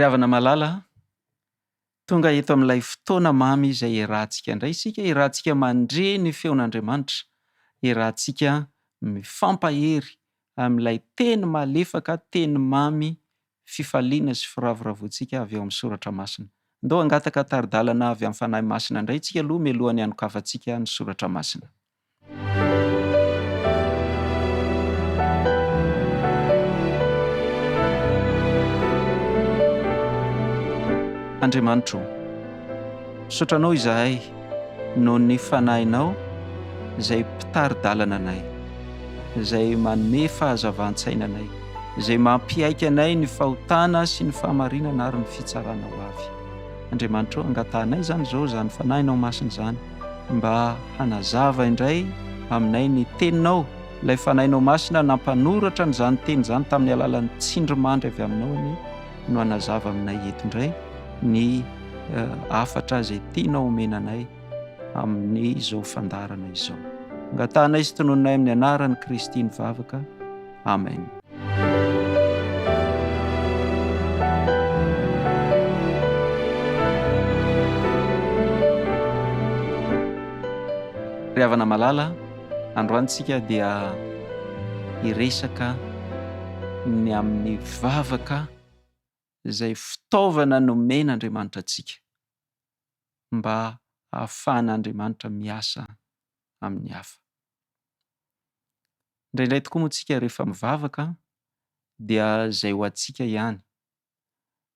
Ravana malala, tonga eto amin'ilay fotoana mamy izay iarahantsika indray isika, iarahantsika mandre ny feon'Andriamanitra, iarahantsika mifampahery amin'ilay teny malefaka, teny mamy, fifaliana sy firavoravoantsika avy eo amin'ny soratra masina. Andao hangataka taridalana avy amin'ny fanahy masina indray isika aloha mialohan'ny hanokafantsika ny soratra masina. Andriamanitro, misaotranao izahay noho ny fanahinao izay mpitaridalana anay, izay manome fahazavan-tsaina anay, izay mampiaiky anay ny fahotana sy ny fahamarinana ary ny fitsarana ho avy. Andriamanitro, angatahanay zany izao izany fanahinao masina izany mba hanazava indray aminay ny teninao, ilay fanahinao masina nampanoratra n'izany teny izany tamin'ny alalan'ny tsindrimandry avy aminao no hanazava aminay eto indray ny afatra izay tianao omenanay amin'izao fandarana izao. Angatahanay sy tonononay amin'ny anaran'i Kristy nivavaka. Amen. Ry havana malala, androantsika dia hiresaka ny amin'ny vavaka izay fitaovana nomen'Andriamanitra antsika mba ahafahan'Andriamanitra miasa amin'ny hafa. Indraindray tokoa moa tsika rehefa mivavaka dia izay ho antsika ihany.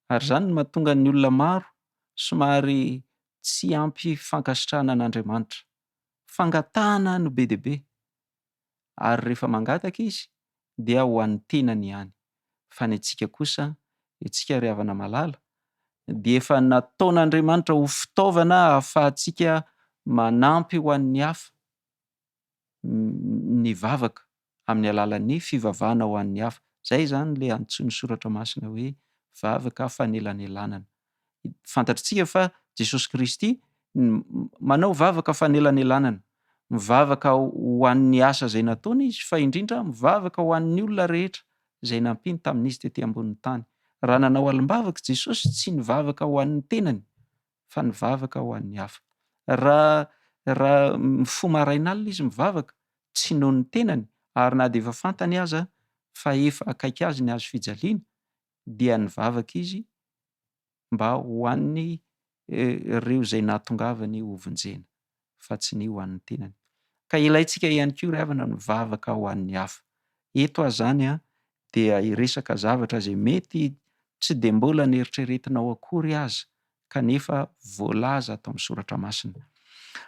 Ary izany no mahatonga ny olona maro somary tsy ampy fankasitrahana an'Andriamanitra. Fangatahana no be dia be. Ary rehefa mangataka izy dia ho an'ny tenany ihany. Fa ny antsika kosa, antsika ry havana malala, dia efa nataon'Andriamanitra ho fitaovana ahafahantsika manampy ho an'ny hafa ny vavaka amin'ny alalan'ny fivavahana ho an'ny hafa. Izay izany ilay antsoin'ny soratra masina hoe vavaka fanelanelanana. Fantatritsika fa Jesosy Kristy manao vavaka fanelanelanana, mivavaka ho an'ny asa izay nataony izy, fa indrindra mivavaka ho an'ny olona rehetra izay nampiany tamin'izy tetỳ ambonin'ny tany. Raha nanao alim-bavaka Jesosy, tsy nivavaka ho an'ny tenany, fa nivavaka ho an'ny hafa. Raha mifoha maraina alina izy mivavaka, tsy noho ny tenany, ary na dia efa fantany aza fa efa akaiky azy ny hazo fijaliana, dia nivavaka izy mba ho an'ny ireo izay nahatongavany ho vonjena, fa tsy ny ho an'ny tenany. Ka ilaintsika ihany koa ry havana mivavaka ho an'ny hafa. Eto aho izany dia hiresaka zavatra izay mety tsy dia mbola nieritreretinao akory aza, kanefa voalaza atao amin'ny soratra masina.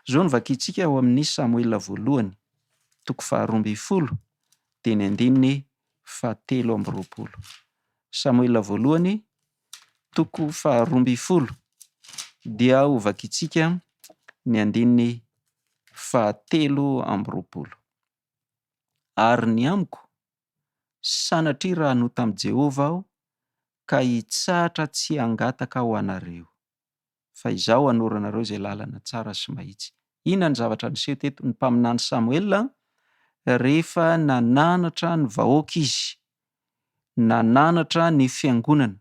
Izao no vakiantsika ao amin'ny Samuela voalohany, toko 12 dia ny 7:20. Samuela voalohany, toko 12 dia ho vakiantsika ny 7:20. Ary ny amiko, sanatria raha hanota amin'i Jehovah aho, ka hitsahatra tsy hangataka ho anareo, fa izaho hanoro anareo izay lalana tsara sy mahitsy. Inona ny zavatra niseho teto? Ny mpaminany Samuela rehefa nananatra ny vahoaka izy, nananatra ny fiangonana,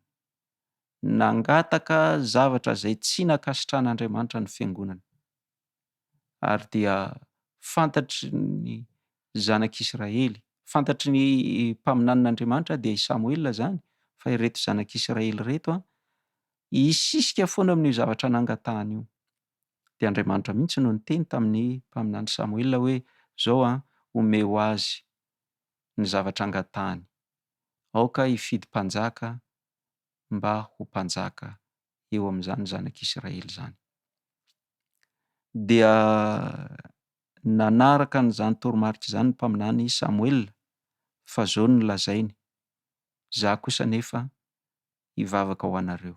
nangataka zavatra izay tsy nakasitrahan'Andriamanitra ny fiangonana. Ary dia fantatry ny zanak'Israely, fantatry ny mpaminan'Andriamanitra dia i Samuela izany, fa ireto zanak'Israely ireto hisisika foana amin'io zavatra nangatahana io. Dia Andriamanitra mihitsy no niteny tamin'ny mpaminany Samuela hoe izao omeo azy ny zavatra angatahany. Aoka hifidy mpanjaka mba ho mpanjaka eo amin'izany zanak'Israely izany. Dia nanaraka n'izany toromarika izany ny mpaminany Samuela, fa izao no lazainy: izaho kosa nefa hivavaka ho anareo.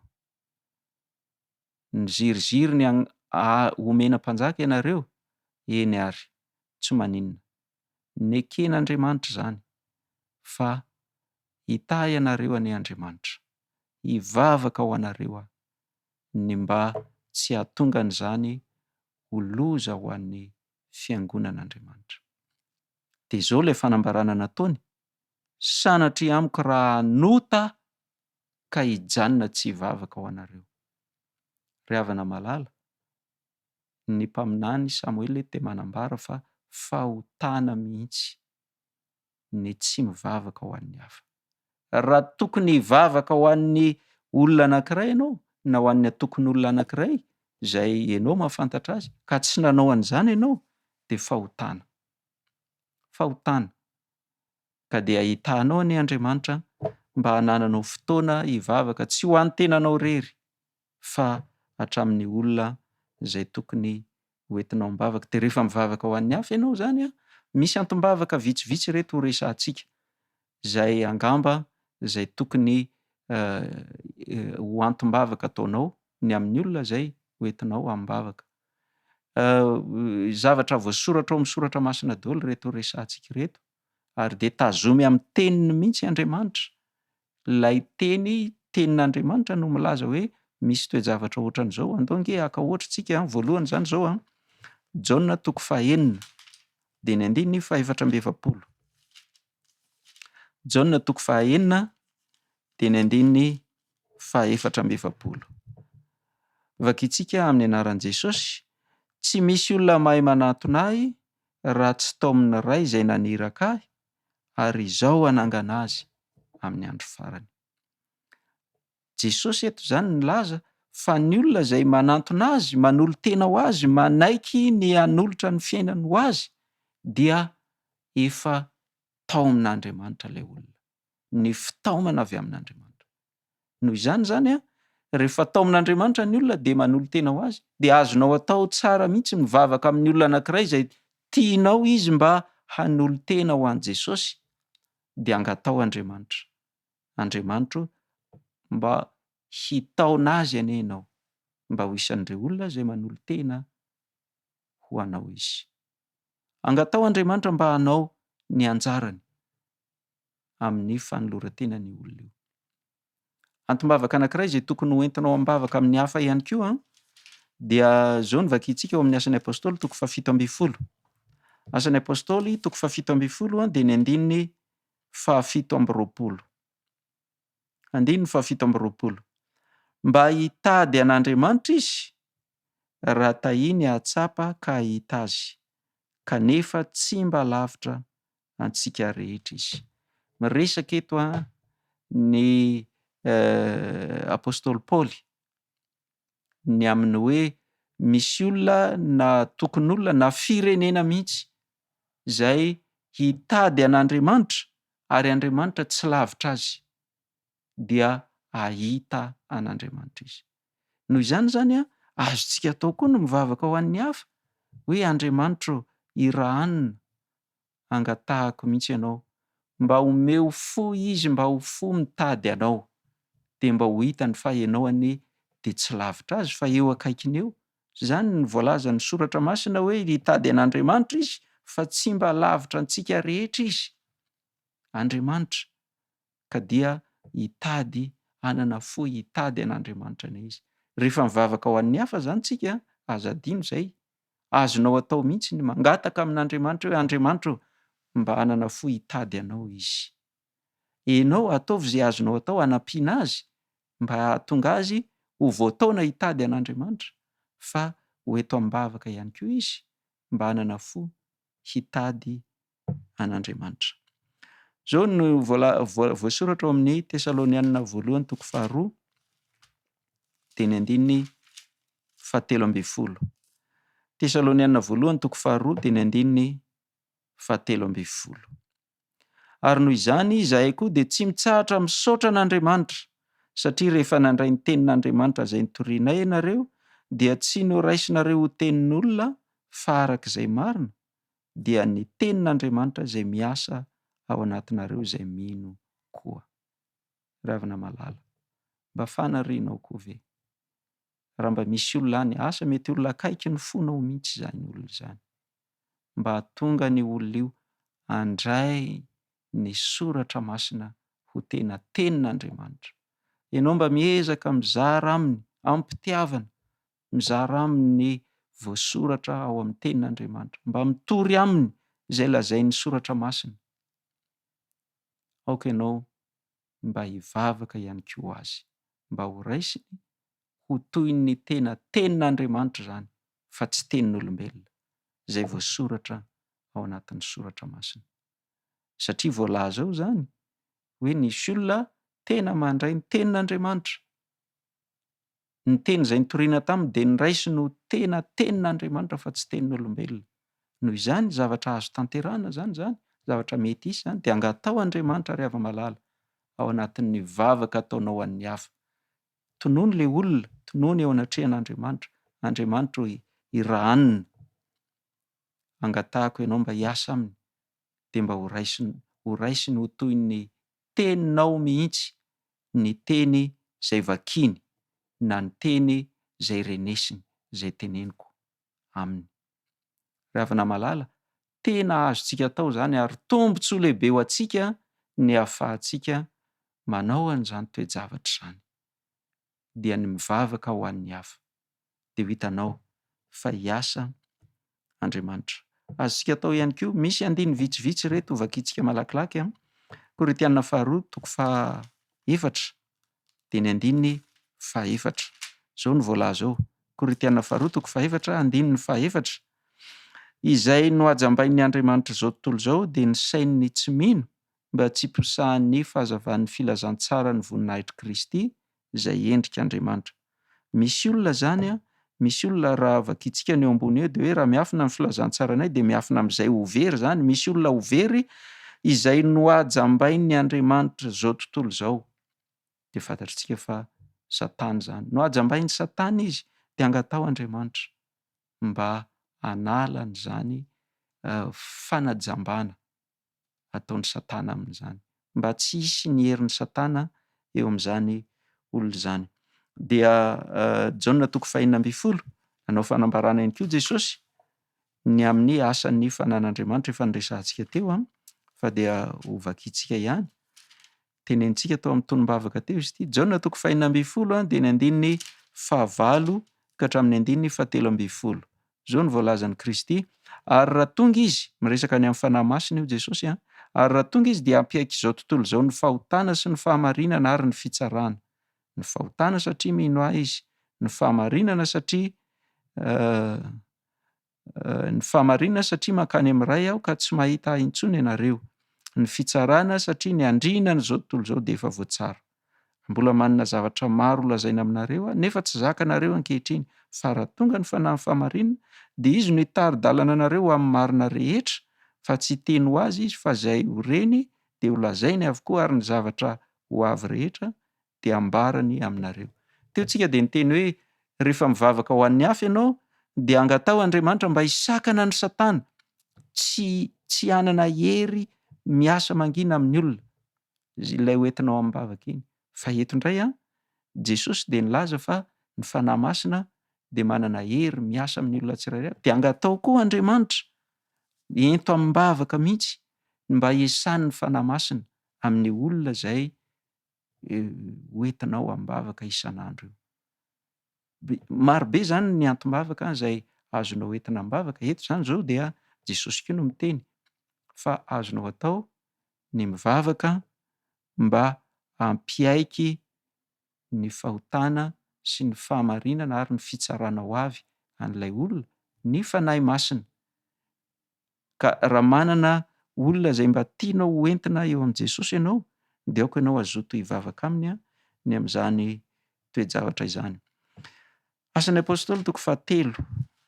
Niziriziry ny omena mpanjaka ianareo, eny ary, tsy maninona. Neken'Andriamanitra izany, fa hitahy ianareo an'i Andriamanitra, hivavaka ho anareo ny mba tsy hahatonga an'izany ho loza ho an'ny fiangonan'Andriamanitra. Dia izao ilay fanambarana nataony: sanatria amiko raha hanota ka hijanona tsy hivavaka ao anareo. Ry havana malala, ny mpaminany Samoely te manambara fa fahotana mihitsy ny tsy mivavaka ho an'ny hafa. Raha tokony hivavaka ho an'ny olona anankiray ianao, na ho an'ny atokon'olona anankiray izay ianao mahafantatra azy, ka tsy nanao an'izany ianao, dia fahotana. Fahotana. Ka dia ahitanao anie Andriamanitra mba hanananao fotoana hivavaka, tsy ho an'ny tenanao irery, fa hatramin'ny olona izay tokony hoentinao mivavaka. Dia rehefa mivavaka ho an'ny hafa ianao izany, misy antom-bavaka vitsivitsy reto ho resahantsika, izay angamba izay tokony ho antom-bavaka ataonao ny amin'ny olona izay hoentinao am-bavaka. Zavatra voasoratra ao amin'ny soratra masina daholo reto ho resahantsika reto, ary dia tazomy amin'ny teniny mihitsy Andriamanitra. Ilay tenin'Andriamanitra no milaza hoe misy toe-javatra ohatran'izao. Andao ange haka ohatra tsika, voalohany izany izao, Jaona 4:4, dia ny 2:4. Jaona 4:4, dia ny 2:4. Vakiantsika amin'ny anaran'i Jesosy. Tsy misy olona mahay manantona ahy raha tsy tao amin'ny Ray izay naniraka ahy, ary izao hanangana azy amin'ny andro farany. Jesosy eto izany nilaza fa ny olona izay manantona azy, manolo-tena ho azy, manaiky ny hanolotra ny fiainany ho azy, dia efa tao amin'Andriamanitra ilay olona. Ny fitaomana avy amin'Andriamanitra. Noho izany izany, rehefa tao amin'Andriamanitra ny olona dia manolo-tena ho azy, dia azonao atao tsara mihitsy mivavaka amin'ny olona anankiray izay tianao izy mba hanolo-tena ho an'i Jesosy, dia angatao Andriamanitra. Andriamanitra mba hitaona azy anie ianao, mba ho isan'ireo olona izay manolo-tena ho anao izy. Angatao Andriamanitra mba hanao ny anjarany amin'ny fanoloran-tenan'ny olona io. Antom-bavaka anankiray izay tokony hoentinao am-bavaka amin'ny hafa ihany koa, dia izao no vakiantsika ao amin'ny Asan'ny Apôstôly 7:20. Asan'ny Apôstôly 7:20, dia ny 2:7. 2:7. Mba hitady an'Andriamanitra izy, raha tahiny hahatsapa ka hahita azy, kanefa tsy mba lavitra antsika rehetra izy. Miresaka eto ny Apôstôly Paoly ny amin'ny hoe misy olona na tokon'olona na firenena mihitsy izay hitady an'Andriamanitra, ary Andriamanitra tsy lavitra azy, dia ahita an'Andriamanitra izy. Noho izany izany, azontsika atao koa no mivavaka ho an'ny hafa, hoe Andriamanitra irahanina, angatahako mihitsy ianao, mba homeo fo izy, mba ho fo mitady anao, dia mba ho hitany fa ianao anie dia tsy lavitra azy fa eo akaikiny eo. Izany ny voalaza ny soratra masina hoe hitady an'Andriamanitra izy, fa tsy mba lavitra antsika rehetra izy, Andriamanitra, ka dia hitady, hanana fo hitady an'Andriamanitra anie izy. Rehefa mivavaka ho an'ny hafa izany tsika, aza adino izay, azonao atao mihitsy ny mangataka amin'Andriamanitra hoe Andriamanitra, mba hanana fo hitady anao izy. Ianao ataovy izay azonao atao hanampiana azy, mba hahatonga azy ho voataona hitady an'Andriamanitra, fa ho eto am-bavaka ihany koa izy, mba hanana fo hitady an'Andriamanitra. Izao no voasoratra ao amin'ny Tesalonianina 1:2, dia ny 2:17. Tesalonianina 1:2, dia ny 2:17. Ary noho izany izahay koa dia tsy mitsahatra misaotra an'Andriamanitra, satria rehefa nandray ny tenin'Andriamanitra izay nitorianay ianareo, dia tsy noraisinareo ho tenin'olona fa arak'izay marina, dia ny tenin'Andriamanitra izay miasa ao anatinareo izay mino koa. Ravina malala, mba fanarianao koa ve? Raha mba misy olona any asa, mety olona akaiky ny fonao mihitsy izany olona izany, mba hahatonga ny olona io handray ny soratra masina ho tena tenin'Andriamanitra. Ianao mba miezaka mizara aminy, amin'ny mpitiavana, mizara aminy ny voasoratra ao amin'ny tenin'Andriamanitra, mba mitory aminy izay lazain'ny soratra masina. Aoka ianao mba hivavaka ihany koa azy, mba ho raisiny ho toy ny tena tenin'Andriamanitra zany fa tsy tenin'olombelona izay voasoratra ao anatin'ny soratra masina. Satria voalaza ao zany hoe nisy olona tena mandray ny tenin'Andriamanitra. Ny teny izay nitoriana taminy dia niraisiny ho tena tenin'Andriamanitra fa tsy tenin'olombelona. Noho izany zavatra azo tanterahana zany, zavatra mety hisy zany dia angatao Andriamanitra ary ava-malala ao anatin'ny vavaka ataonao an'ny hafa. Tonono ilay olona, tonono eo anatrehan'Andriamanitra. Andriamanitra irahanina. Angatahako ianao mba hiasa aminy dia mba ho raisiny ho toy ny teninao mihitsy, ny teny izay vakiny na ny teny izay renesiny, izay teneniko aminy. Ry havana malala, tena azontsika atao zany ary tombotsoa lehibe ho antsika ny ahafahantsika manao an'izany toe-javatra izany, dia ny mivavaka ho an'ny hafa. Dia ho hitanao fa hiasa Andriamanitra. Azontsika atao ihany koa, misy andiny vitsivitsy reto ho vakiantsika malakilaky. Korinthiana 2:4 dia ny andininy 4. Zao no voalaza ao. Korinthiana 2:4, andininy 4. Izay no hajambain'ny Andriamanitra izao tontolo izao dia ny sain'ny tsy mino mba tsy hiposahan'ny fahazavan'ny filazantsara ny voninahitry Kristy izay endrik'Andriamanitra. Misy olona zany misy olona raha vakiantsika ny eo ambony eo dia hoe raha miafina amin'ny filazantsaranay dia miafina amin'izay ho very zany. Misy olona ho very izay no hajambain'ny Andriamanitra izao tontolo izao. Dia fantatritsika fa Satana zany. No hajambain'ny Satana izy dia angatao Andriamanitra mba hanala an'izany fanajambana ataon'ny Satana amin'izany, mba tsy hisy ny herin'ny Satana eo amin'izany olona izany. Dia Jaona 5:12, nanao fanambarana ihany koa Jesosy ny amin'ny asan'ny fanan'Andriamanitra efa niresahantsika teo, fa dia ho vakiantsika ihany. Tenenitsika tao amin'ny tonom-bavaka teo izy ity. Jaona 5:12 dia ny andininy 5 ka hatramin'ny andininy 7. Zao ny voalazan'i Kristy. Ary raha tonga izy, miresaka ny amin'ny fanahy masina io Jesosy, ary raha tonga izy dia hampiaiky izao tontolo izao ny fahotana sy ny fahamarinana ary ny fitsarana. Ny fahotana satria mino ahy izy, ny fahamarinana satria mankany amin'iray aho ka tsy mahita ahy intsony ianareo. Ny fitsarana satria ny andrinana izao tontolo izao dia efa voatsara. Mbola manana zavatra maro lazaina aminareo nefa tsy zakanareo ankehitriny. Fa raha tonga ny fanahy fahamarinana dia izy no hitari-dalana anareo amin'ny marina rehetra, fa tsy hiteny ho azy izy fa izay ho reny dia ho lazainy avokoa ary ny zavatra ho avy rehetra dia ambarany aminareo. Teo tsika dia niteny hoe rehefa mivavaka ho an'ny hafa ianao dia angatao Andriamanitra mba hisakana ny Satana, tsy hanana hery miasa mangina amin'ny olona ilay hoentinao amin'ny bavaka iny. Fa eto indray Jesosy dia nilaza fa ny fanahy masina dia manana hery miasa amin'ny olona tsirairay, dia angatao koa Andriamanitra ento amin'ny bavaka mihitsy mba hiasany ny fanahy masina amin'ny olona izay hoentinao amin'ny bavaka isan'andro io. Marobe zany ny antom-bavaka izay azonao entina amin'ny bavaka. Eto zany zao dia Jesosy koa no miteny fa azonao atao ny mivavaka mba hampiaiky ny fahotana sy ny fahamarinana ary ny fitsarana ho avy an'ilay olona ny fanahy masina. Ka raha manana olona izay mba tianao ho entina eo amin'i Jesosy ianao dia aoko ianao hazoto hivavaka aminy ny amin'izany toe-javatra izany. Asan'ny Apôstôly 7,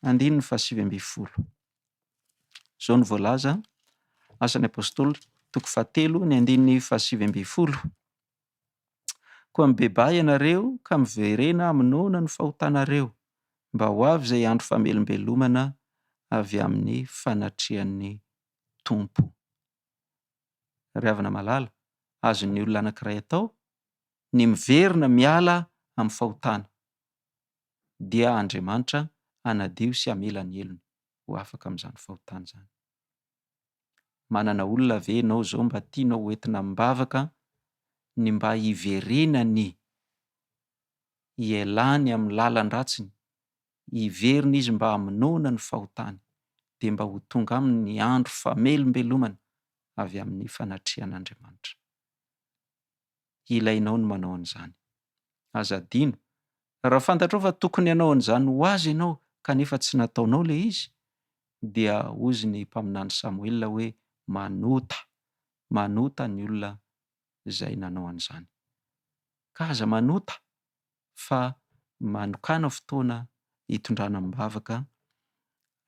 andininy 7. Zao no voalaza. Asan'ny Apôstôly 7, ny andininy 7. Koa mibebay ianareo ka miverena hamonoana ny fahotanareo mba ho avy izay andro famelombelomana avy amin'ny fanatrehan'ny Tompo. Ry havana malala, azon'ny olona anankiray atao ny miverina miala amin'ny fahotana dia Andriamanitra hanadio sy hamela ny helony ho afaka amin'izany fahotana izany. Manana olona ve ianao izao mba tianao ho entina mibavaka ny mba hiverenany, hialany amin'ny lalan-dratsiny, hiverina izy mba hamonoana ny fahotany dia mba ho tonga aminy ny andro famelombelomana avy amin'ny fanatrehan'Andriamanitra. ilainao ny manao an'izany. Aza adino, raha fantatrao fa tokony hanao an'izany ho azy ianao kanefa tsy nataonao le izy, dia hozy ny mpaminany Samoela hoe manota ny olona izay nanao an'izany. Ka aza manota fa manokana fotoana hitondrana mivavaka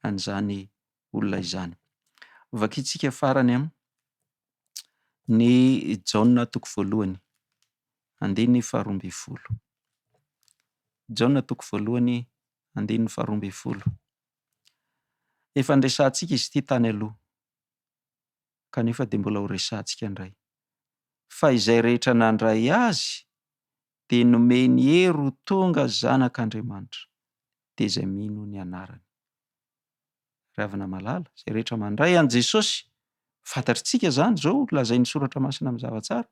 an'izany olona izany. Vakitsika farany ny Jaona toko voalohany, andininy faharoa ambin'ny folo. Jaona toko voalohany, andininy faharoa ambin'ny folo. Efa niresahantsika izy ity tany aloha, kanefa dia mbola ho resahantsika indray. Fa izay rehetra nandray azy dia nomeny hery ho tonga zanak'Andriamanitra, dia izay mino ny anarany. Ravina malala, izay rehetra mandray an' Jesosy, fantatritsika izany izao lazain'ny soratra masina amin'ny zava-tsara.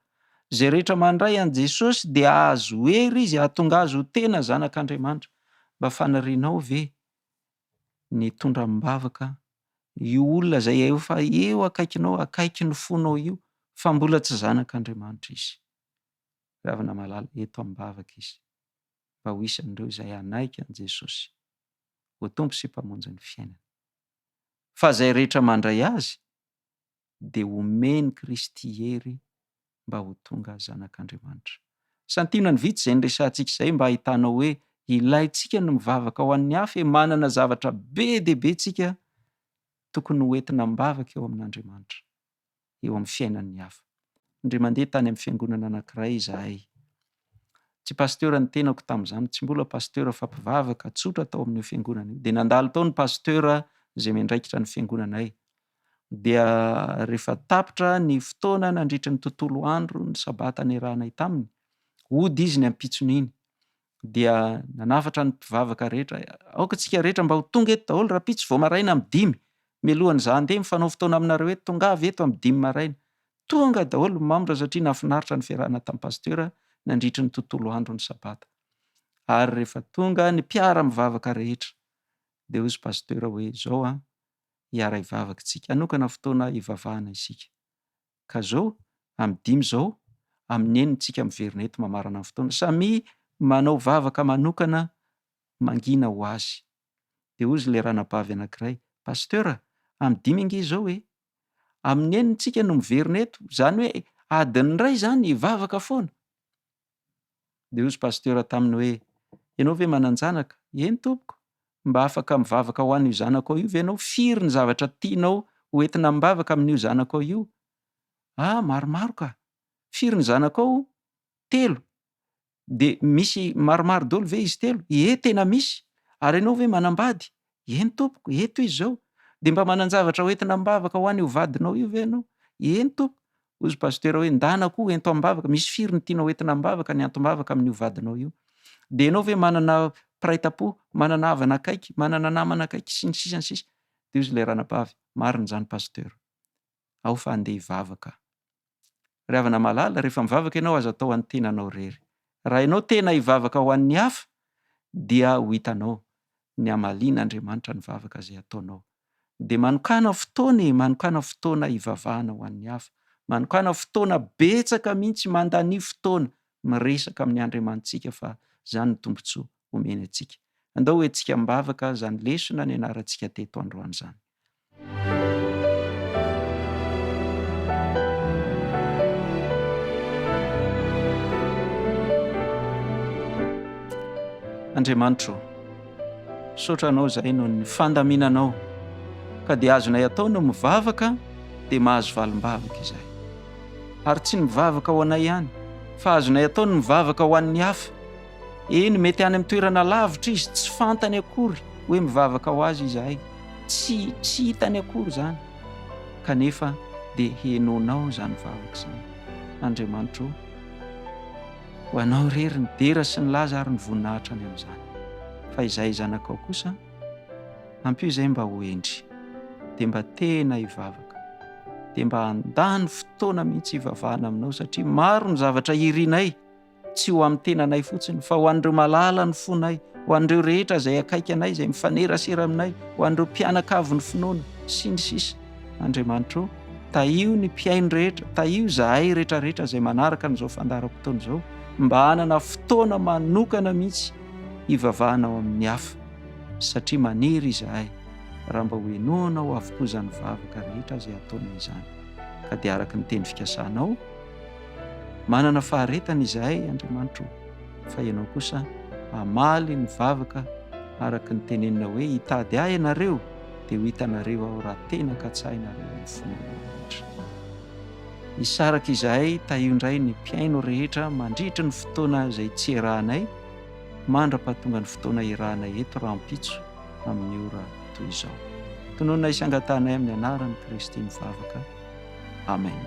Izay rehetra mandray an' Jesosy dia azo hery izy, hahatonga azy ho tena zanak'Andriamanitra. Mba fanarianao ve ny tondra mivavaka io olona izay efa eo akaikinao, akaiky ny fonao io, fa mbola tsy zanak'Andriamanitra izy. Ravina malala, eto am-bavaka izy, mba ho isan'ireo izay hanaiky an' Jesosy ho tompo sy mpamonjy ny fiainana. Fa izay rehetra mandray azy dia omeny Kristy hery mba ho tonga zanak'Andriamanitra. Santiono ny vitsy izay niresahantsika izay mba hahitanao hoe ilaintsika ny mivavaka ho an'ny hafa, manana zavatra be dia be tsika tokony hoentina mivavaka eo amin'Andriamanitra, eo amin'ny fiainan'ny hafa. Indray mandeha tany amin'ny fiangonana anankiray izahay. Tsy pasteura ny tenako tamin'izany, tsy mbola pasteura fa mpivavaka tsotra tao amin'io fiangonana io. Dia nandalo tao ny pasteura izay miandraikitra ny fiangonanay. Dia rehefa tapitra ny fotoana nandritra ny tontolo andro ny sabata niarahanay taminy, ody izy ny ampitsony iny. Dia nanafatra ny mpivavaka rehetra, aoka tsika rehetra mba ho tonga eto daholo rapitsy vao maraina amin'ny 5. Mialohan'ny za handeha mifanao fotoana aminareo hoe tongavy eto amin'ny 5 maraina. Tonga daholo mamora satria nahafinaritra ny fiarahana tamin'ny pasteura nandritra ny tontolo andro ny sabata. Ary rehefa tonga ny mpiara mivavaka rehetra, dia hozy pasteura hoe izao hiara hivavaka tsika, hanokana fotoana hivavahana isika. Ka zao amin'ny 5 zao, amin'ny 9 tsika miverina eto mamarana ny fotoana. Samy manao vavaka manokana mangina ho azy. Dia hozy le ranabavy anankiray, pasteura, amin'ny 5 ingy izao amin'ny 9 tsika no miverina eto, izany hoe adiny iray izany hivavaka foana. Dia hozy pasteura taminy hoe, ianao ve manan-janaka? Eny tompoko, mba afaka mivavaka ho an'io zanako ao io ve ianao? Firy ny zavatra tianao hoentina mivavaka amin'io zanako ao io? Maromaro ka. Firy ny zanako ao? 3. Dia misy maromaro daholo ve izy 3? Tena misy. Ary ianao ve manambady? Eny tompoko, eto izy zao. Dia mba manan-javatra hoentina mivavaka ho an'io vadinao io ve ianao? Eny tompoko. Hozy pasteura hoe, ndanako ento am-bavaka, misy firy ny tianao hoentina mivavaka ny antom-bavaka amin'io vadinao io? Dia ianao ve manana piraita-po, manana havana akaiky, manana namana akaiky sy ny sisa ny sisa? Dia hozy le ranabavy, marina izany pasteura, ao fa andeha hivavaka. Ry havana malala, rehefa mivavaka ianao aza atao an'ny tenanao irery. Raha ianao tena hivavaka ho an'ny hafa, dia ho hitanao ny hamalian'Andriamanitra ny vavaka izay ataonao. Dia manokana fotoana hivavahana ho an'ny hafa, manokana fotoana betsaka mihitsy mandany fotoana miresaka amin'ny Andriamanitsika, fa izany ny tombontsoa omeny antsika. Andao hoentsika mivavaka izany lesona ny anarantsika teto androany izany. Andriamanitra, saotra anao izay no ny fandaminanao, ka dia azonay atao no mivavaka dia mahazo valim-bavaka izahay. Ary tsy mivavaka ho anay ihany, fa azonay atao no mivavaka ho an'ny hafa. Eny mety any amin'ny toerana lavitra izy, tsy fantany akory hoe mivavaka ho azy izahay, tsy hitany akory izany, kanefa dia henonao izany vavaka izany. Andriamanitra, ho anao irery ny dera sy ny laza ary ny voninahitra any amin'izany. Fa izahay zanakao kosa, ampio izay mba ho endry, dia mba tena hivavaka, dia mba handany fotoana mihitsy hivavahana aminao, satria maro ny zavatra irianay, tsy ho amin'ny tenanay fotsiny, fa ho an'ireo malala ny fonay, ho an'ireo rehetra izay akaiky anay, izay mifanerasera aminay, ho an'ireo mpianakavy ny finoana sy ny sisa. Andriamanitra, taio ny mpiaino rehetra, taio zahay rehetrarehetra izay manaraka n'izao fandaharam-potoana izao, mba hanana fotoana manokana mihitsy hivavahana ao amin'ny hafa, satria maniry izahay raha mba ho enoana ho avokoa izany vavaka rehetra izay ataona izany. Ka dia araka ny teny fikasanao, manana faharetana izahay Andriamanitro, fa ianao kosa hamaly ny vavaka araka ny tenenina hoe hitady ahy ianareo dia ho hitanareo aho raha tena katsahinareo ny fomba rehetra. Hisaraka izahay taio indray ny mpiaino rehetra mandritra ny fotoana izay tsy iarahanay, mandra-pahatonga ny fotoana iarahanay eto rahampitso amin'ny ora toy izao. Tonoana isangatanay amin'ny anaran'i Kristy mivavaka. Amen.